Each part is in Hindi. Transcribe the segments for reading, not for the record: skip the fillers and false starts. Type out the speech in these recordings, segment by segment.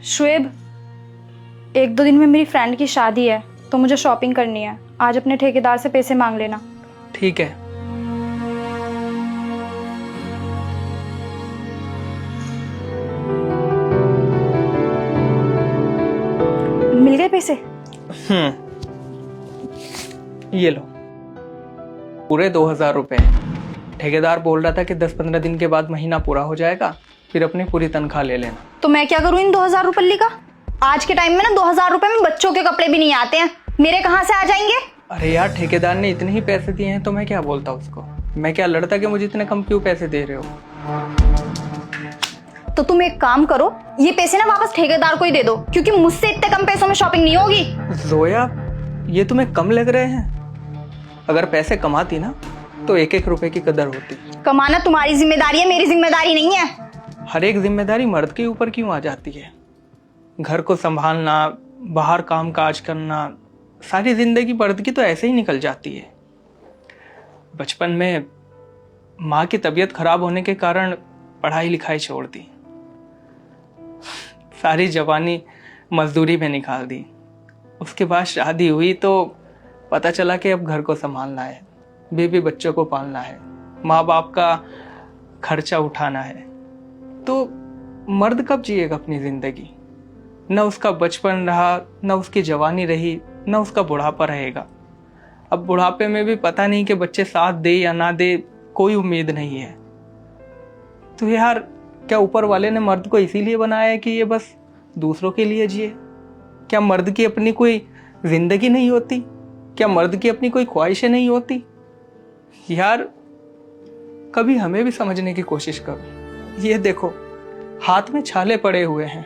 शुएब, एक दो दिन में मेरी फ्रेंड की शादी है तो मुझे शॉपिंग करनी है। आज अपने ठेकेदार से पैसे मांग लेना। ठीक है। मिल गए पैसे? ये लो, पूरे 2000 रुपए। ठेकेदार बोल रहा था कि 10-15 दिन के बाद महीना पूरा हो जाएगा, फिर अपनी पूरी तनख्वाह ले लेना। तो मैं क्या करूं इन 2000 रुपये का? आज के टाइम में ना 2000 रुपए में बच्चों के कपड़े भी नहीं आते हैं, मेरे कहाँ से आ जाएंगे? अरे यार, ठेकेदार ने इतने ही पैसे दिए हैं तो मैं क्या बोलता उसको। मैं क्या लड़ता कि मुझे इतने कम क्यों पैसे दे रहे हो। तो तुम एक काम करो, ये पैसे ना वापस ठेकेदार को ही दे दो, क्योंकि मुझसे इतने कम पैसों में शॉपिंग नहीं होगी। जोया, ये तुम्हें कम लग रहे हैं? अगर पैसे कमाती ना तो एक एक रुपए की कदर होती। कमाना तुम्हारी जिम्मेदारी है, मेरी जिम्मेदारी नहीं है। हर एक जिम्मेदारी मर्द के ऊपर क्यों आ जाती है? घर को संभालना, बाहर काम काज करना, सारी जिंदगी मर्द की तो ऐसे ही निकल जाती है। बचपन में माँ की तबीयत खराब होने के कारण पढ़ाई लिखाई छोड़ दी, सारी जवानी मजदूरी में निकाल दी। उसके बाद शादी हुई तो पता चला कि अब घर को संभालना है, बेबी बच्चों को पालना है, माँ बाप का खर्चा उठाना है। तो मर्द कब जिएगा अपनी जिंदगी? न उसका बचपन रहा, न उसकी जवानी रही, न उसका बुढ़ापा रहेगा। अब बुढ़ापे में भी पता नहीं कि बच्चे साथ दे या ना दे, कोई उम्मीद नहीं है। तो यार, क्या ऊपर वाले ने मर्द को इसीलिए बनाया है कि ये बस दूसरों के लिए जिए? क्या मर्द की अपनी कोई जिंदगी नहीं होती? क्या मर्द की अपनी कोई ख्वाहिशें नहीं होती? यार, कभी हमें भी समझने की कोशिश करो। ये देखो, हाथ में छाले पड़े हुए हैं।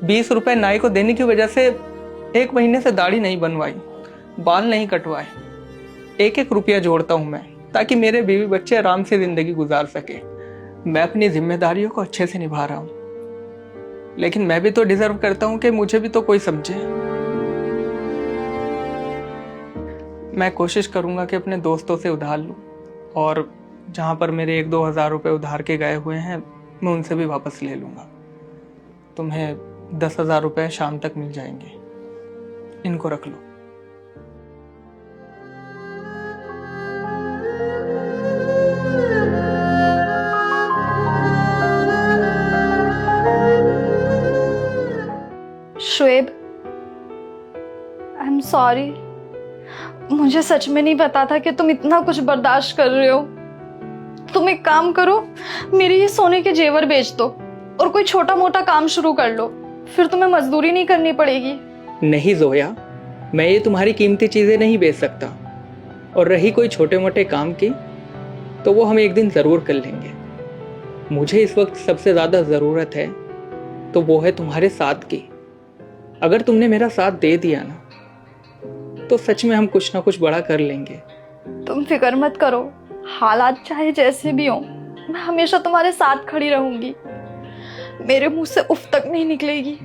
20 रुपए नाई को देने की वजह से 1 महीने से दाढ़ी नहीं बनवाई, बाल नहीं कटवाए। एक एक रुपया जोड़ता हूं मैं, ताकि मेरे बीवी बच्चे आराम से जिंदगी गुजार सके। मैं अपनी जिम्मेदारियों को अच्छे से निभा रहा हूं, लेकिन मैं भी तो डिजर्व करता हूं कि मुझे भी तो कोई समझे। मैं कोशिश करूंगा कि अपने दोस्तों से उधार लूं, और जहां पर मेरे 1-2 हज़ार रुपए उधार के गए हुए हैं मैं उनसे भी वापस ले लूंगा। तुम्हें 10,000 रुपए शाम तक मिल जाएंगे, इनको रख लो। Shoaib, I am sorry. मुझे सच में नहीं पता था कि तुम इतना कुछ बर्दाश्त कर रहे हो। तुम एक काम करो, मेरे ये सोने के जेवर बेच दो और कोई छोटा मोटा काम शुरू कर लो, फिर तुम्हें मजदूरी नहीं करनी पड़ेगी। नहीं जोया, मैं ये तुम्हारी कीमती चीजें नहीं बेच सकता। और रही कोई छोटे मोटे काम की, तो वो हम एक दिन जरूर कर लेंगे। मुझे इस वक्त सबसे ज्यादा जरूरत है तो वो है तुम्हारे साथ की। अगर तुमने मेरा साथ दे दिया ना, तो सच में हम कुछ ना कुछ बड़ा कर लेंगे। तुम फिक्र मत करो, हालात चाहे जैसे भी हो, मैं हमेशा तुम्हारे साथ खड़ी रहूंगी। मेरे मुंह से उफ तक नहीं निकलेगी।